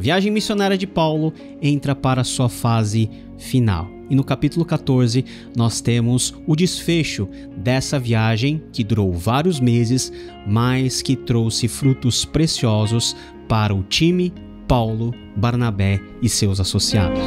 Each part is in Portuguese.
A viagem missionária de Paulo entra para sua fase final. E no capítulo 14 nós temos o desfecho dessa viagem que durou vários meses, mas que trouxe frutos preciosos para o time Paulo, Barnabé e seus associados.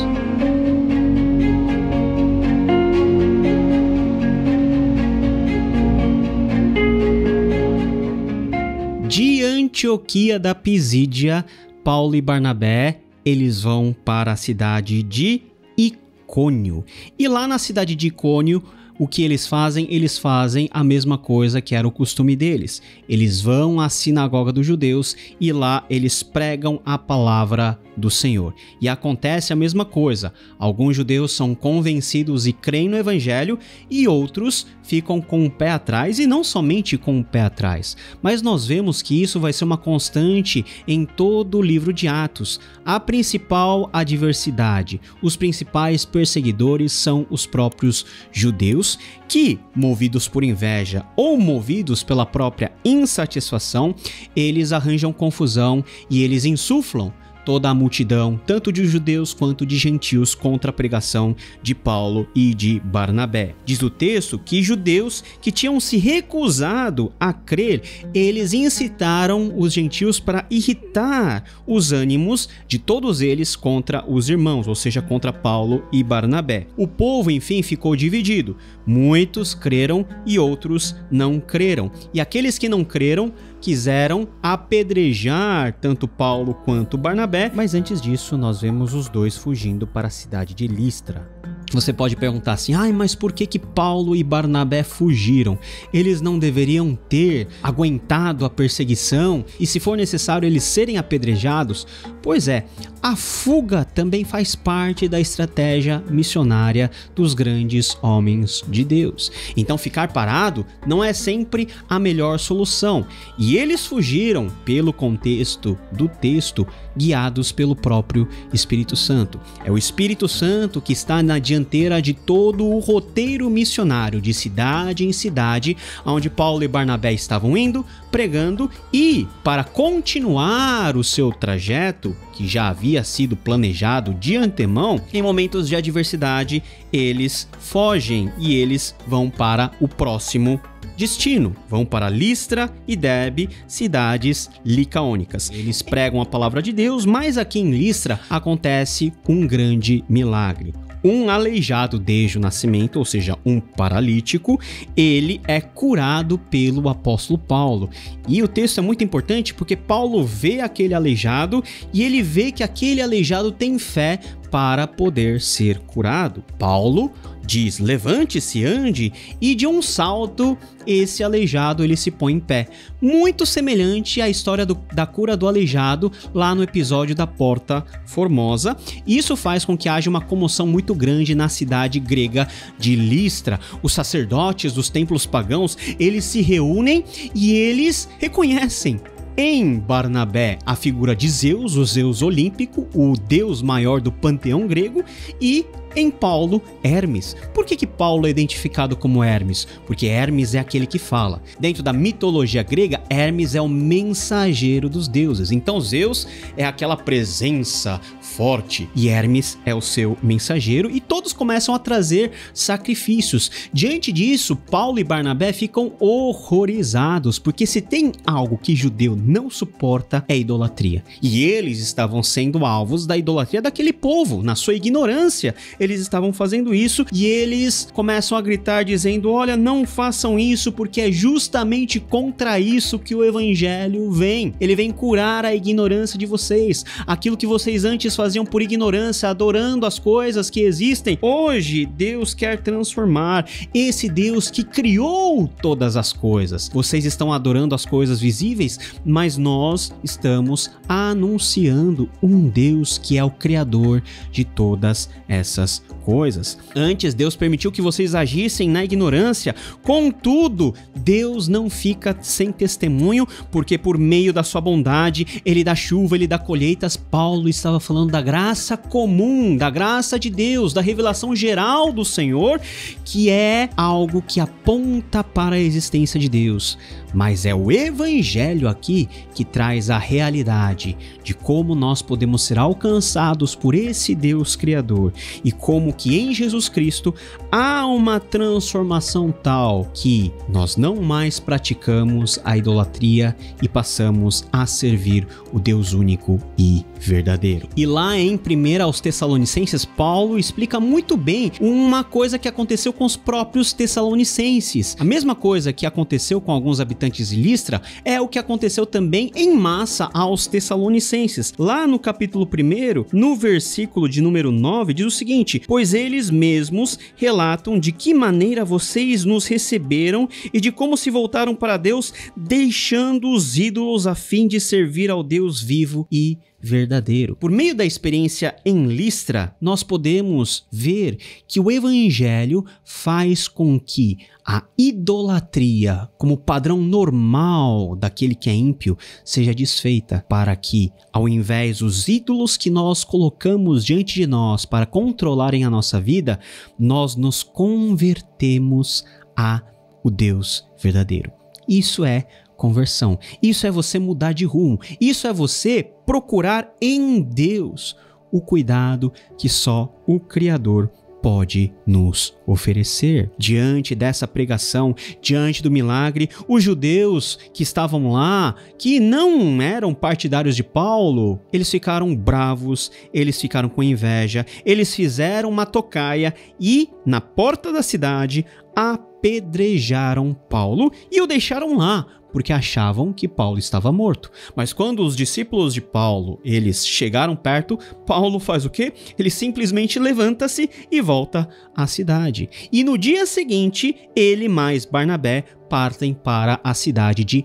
De Antioquia da Pisídia, Paulo e Barnabé, eles vão para a cidade de Icônio. E lá na cidade de Icônio, o que eles fazem? Eles fazem a mesma coisa que era o costume deles. Eles vão à sinagoga dos judeus e lá eles pregam a palavra do Senhor. E acontece a mesma coisa. Alguns judeus são convencidos e creem no evangelho e outros ficam com o pé atrás, e não somente com o pé atrás, mas nós vemos que isso vai ser uma constante em todo o livro de Atos. A principal adversidade, os principais perseguidores são os próprios judeus que, movidos por inveja ou movidos pela própria insatisfação, eles arranjam confusão e eles insuflam toda a multidão, tanto de judeus quanto de gentios, contra a pregação de Paulo e de Barnabé. Diz o texto que judeus que tinham se recusado a crer, eles incitaram os gentios para irritar os ânimos de todos eles contra os irmãos, ou seja, contra Paulo e Barnabé. O povo, enfim, ficou dividido. Muitos creram e outros não creram. E aqueles que não creram quiseram apedrejar tanto Paulo quanto Barnabé, mas antes disso nós vemos os dois fugindo para a cidade de Listra. Você pode perguntar assim, mas por que Paulo e Barnabé fugiram? Eles não deveriam ter aguentado a perseguição e, se for necessário, eles serem apedrejados? Pois é, a fuga também faz parte da estratégia missionária dos grandes homens de Deus. Então, ficar parado não é sempre a melhor solução. E eles fugiram, pelo contexto do texto, guiados pelo próprio Espírito Santo. É o Espírito Santo que está na dianteira de todo o roteiro missionário, de cidade em cidade, onde Paulo e Barnabé estavam indo, pregando, e para continuar o seu trajeto, que já havia sido planejado de antemão, em momentos de adversidade, eles fogem e eles vão para o próximo destino. Vão para Listra e Derbe, cidades licaônicas. Eles pregam a palavra de Deus, mas aqui em Listra acontece um grande milagre. Um aleijado desde o nascimento, ou seja, um paralítico, ele é curado pelo apóstolo Paulo. E o texto é muito importante porque Paulo vê aquele aleijado e ele vê que aquele aleijado tem fé para poder ser curado. Paulo diz, levante-se, ande, e de um salto esse aleijado ele se põe em pé. Muito semelhante à história da cura do aleijado lá no episódio da Porta Formosa. Isso faz com que haja uma comoção muito grande na cidade grega de Listra. Os sacerdotes dos templos pagãos, eles se reúnem e eles reconhecem em Barnabé a figura de Zeus, o Zeus olímpico, o deus maior do panteão grego, e em Paulo, Hermes. Por que Paulo é identificado como Hermes? Porque Hermes é aquele que fala. Dentro da mitologia grega, Hermes é o mensageiro dos deuses. Então Zeus é aquela presença forte e Hermes é o seu mensageiro, e todos começam a trazer sacrifícios. Diante disso, Paulo e Barnabé ficam horrorizados, porque se tem algo que judeu não suporta, é idolatria. E eles estavam sendo alvos da idolatria daquele povo, na sua ignorância. Eles estavam fazendo isso e eles começam a gritar dizendo, olha, não façam isso, porque é justamente contra isso que o evangelho vem. Ele vem curar a ignorância de vocês. Aquilo que vocês antes faziam por ignorância, adorando as coisas que existem, hoje Deus quer transformar. Esse Deus que criou todas as coisas. Vocês estão adorando as coisas visíveis, mas nós estamos anunciando um Deus que é o criador de todas essas essas coisas. Antes, Deus permitiu que vocês agissem na ignorância. Contudo, Deus não fica sem testemunho, porque por meio da sua bondade, Ele dá chuva, Ele dá colheitas. Paulo estava falando da graça comum, da graça de Deus, da revelação geral do Senhor, que é algo que aponta para a existência de Deus. Mas é o Evangelho aqui que traz a realidade de como nós podemos ser alcançados por esse Deus Criador e como que em Jesus Cristo há uma transformação tal que nós não mais praticamos a idolatria e passamos a servir o Deus único e verdadeiro. E lá em 1 aos Tessalonicenses, Paulo explica muito bem uma coisa que aconteceu com os próprios tessalonicenses. A mesma coisa que aconteceu com alguns habitantes de Listra é o que aconteceu também em massa aos tessalonicenses. Lá no capítulo 1, no versículo de número 9, diz o seguinte: pois eles mesmos relatam de que maneira vocês nos receberam e de como se voltaram para Deus, deixando os ídolos a fim de servir ao Deus vivo e verdadeiro. Por meio da experiência em Listra, nós podemos ver que o Evangelho faz com que a idolatria, como padrão normal daquele que é ímpio, seja desfeita, para que, ao invés dos ídolos que nós colocamos diante de nós para controlarem a nossa vida, nós nos convertemos a o Deus verdadeiro. Isso é conversão. Isso é você mudar de rumo. Isso é você procurar em Deus o cuidado que só o Criador pode nos oferecer. Diante dessa pregação, diante do milagre, os judeus que estavam lá, que não eram partidários de Paulo, eles ficaram bravos, eles ficaram com inveja, eles fizeram uma tocaia e, na porta da cidade, apedrejaram Paulo e o deixaram lá, porque achavam que Paulo estava morto. Mas quando os discípulos de Paulo, eles chegaram perto, Paulo faz o quê? Ele simplesmente levanta-se e volta à cidade. E no dia seguinte, ele mais Barnabé partem para a cidade de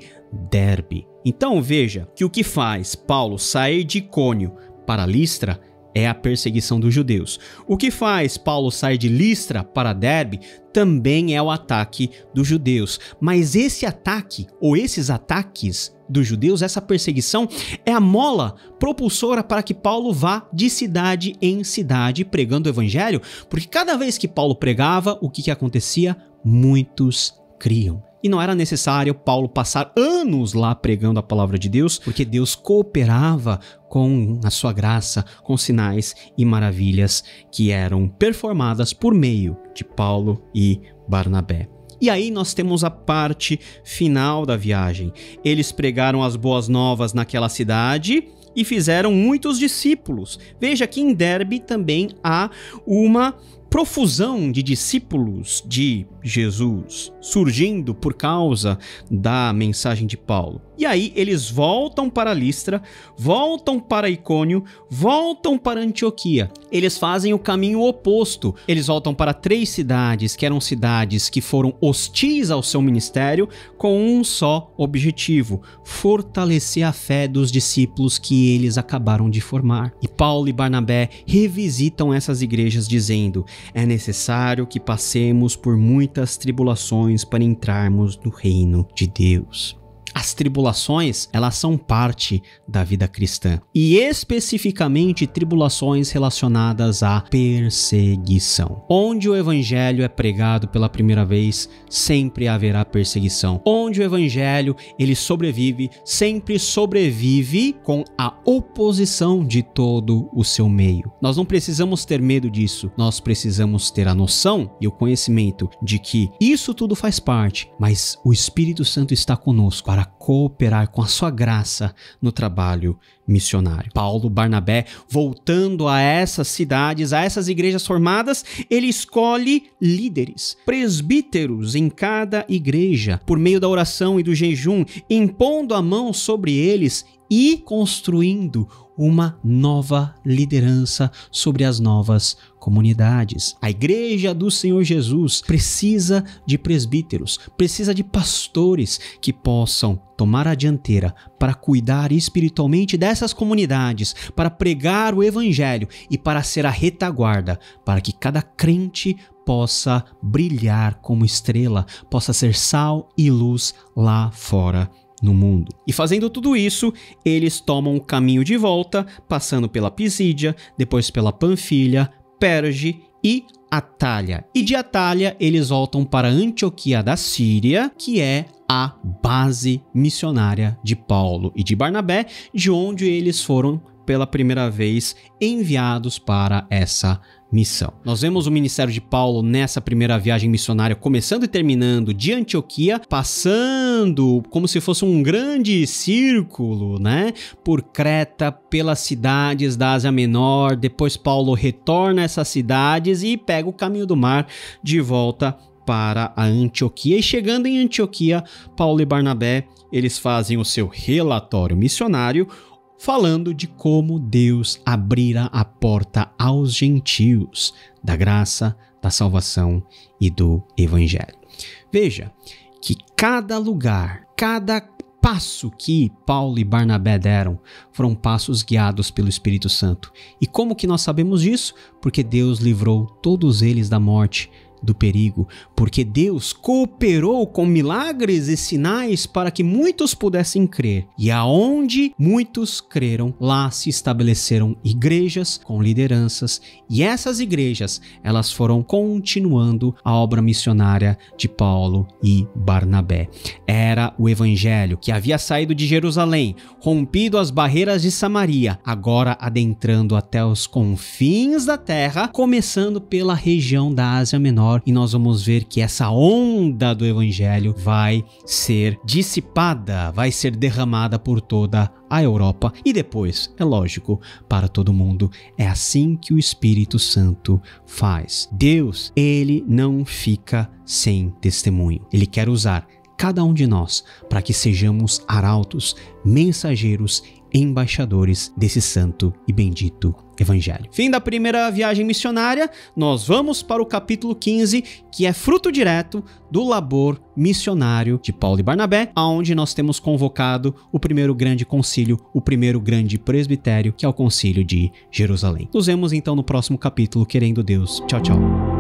Derbe. Então veja que o que faz Paulo sair de Icônio para Listra é a perseguição dos judeus. O que faz Paulo sair de Listra para Derbe também é o ataque dos judeus. Mas esse ataque, ou esses ataques dos judeus, essa perseguição, é a mola propulsora para que Paulo vá de cidade em cidade pregando o evangelho, porque cada vez que Paulo pregava, o que acontecia? Muitos criam. E não era necessário Paulo passar anos lá pregando a palavra de Deus, porque Deus cooperava com a sua graça, com sinais e maravilhas que eram performadas por meio de Paulo e Barnabé. E aí nós temos a parte final da viagem. Eles pregaram as boas novas naquela cidade e fizeram muitos discípulos. Veja que em Derbe também há uma profusão de discípulos de Jesus surgindo por causa da mensagem de Paulo. E aí eles voltam para Listra, voltam para Icônio, voltam para Antioquia. Eles fazem o caminho oposto. Eles voltam para 3 cidades, que eram cidades que foram hostis ao seu ministério, com um só objetivo: fortalecer a fé dos discípulos que eles acabaram de formar. E Paulo e Barnabé revisitam essas igrejas dizendo: é necessário que passemos por muitas tribulações para entrarmos no reino de Deus. As tribulações, elas são parte da vida cristã, e especificamente tribulações relacionadas à perseguição. Onde o evangelho é pregado pela primeira vez, sempre haverá perseguição. Onde o evangelho ele sobrevive, sempre sobrevive com a oposição de todo o seu meio. Nós não precisamos ter medo disso, nós precisamos ter a noção e o conhecimento de que isso tudo faz parte, mas o Espírito Santo está conosco para cooperar com a sua graça no trabalho missionário. Paulo, Barnabé, voltando a essas cidades, a essas igrejas formadas, ele escolhe líderes, presbíteros em cada igreja, por meio da oração e do jejum, impondo a mão sobre eles e construindo uma nova liderança sobre as novas comunidades. A igreja do Senhor Jesus precisa de presbíteros, precisa de pastores que possam tomar a dianteira para cuidar espiritualmente dessas comunidades, para pregar o evangelho e para ser a retaguarda, para que cada crente possa brilhar como estrela, possa ser sal e luz lá fora no mundo. E fazendo tudo isso, eles tomam o caminho de volta, passando pela Pisídia, depois pela Panfilha, Perge e Atália. E de Atália eles voltam para Antioquia da Síria, que é a base missionária de Paulo e de Barnabé, de onde eles foram pela primeira vez enviados para essa missão. Nós vemos o ministério de Paulo nessa primeira viagem missionária começando e terminando de Antioquia, passando como se fosse um grande círculo, né, por Creta, pelas cidades da Ásia Menor. Depois Paulo retorna a essas cidades e pega o caminho do mar de volta para a Antioquia. E chegando em Antioquia, Paulo e Barnabé, eles fazem o seu relatório missionário, falando de como Deus abrira a porta aos gentios da graça, da salvação e do evangelho. Veja que cada lugar, cada passo que Paulo e Barnabé deram foram passos guiados pelo Espírito Santo. E como que nós sabemos disso? Porque Deus livrou todos eles da morte, do perigo, porque Deus cooperou com milagres e sinais para que muitos pudessem crer. E aonde muitos creram, lá se estabeleceram igrejas com lideranças, e essas igrejas, elas foram continuando a obra missionária de Paulo e Barnabé. Era o evangelho que havia saído de Jerusalém, rompido as barreiras de Samaria, agora adentrando até os confins da terra, começando pela região da Ásia Menor. E nós vamos ver que essa onda do evangelho vai ser dissipada, vai ser derramada por toda a Europa e depois, é lógico, para todo mundo. É assim que o Espírito Santo faz. Deus, ele não fica sem testemunho. Ele quer usar cada um de nós para que sejamos arautos, mensageiros, embaixadores desse santo e bendito evangelho. Fim da primeira viagem missionária, nós vamos para o capítulo 15, que é fruto direto do labor missionário de Paulo e Barnabé, onde nós temos convocado o primeiro grande concílio, o primeiro grande presbitério, que é o concílio de Jerusalém. Nos vemos então no próximo capítulo, querendo Deus. Tchau, tchau.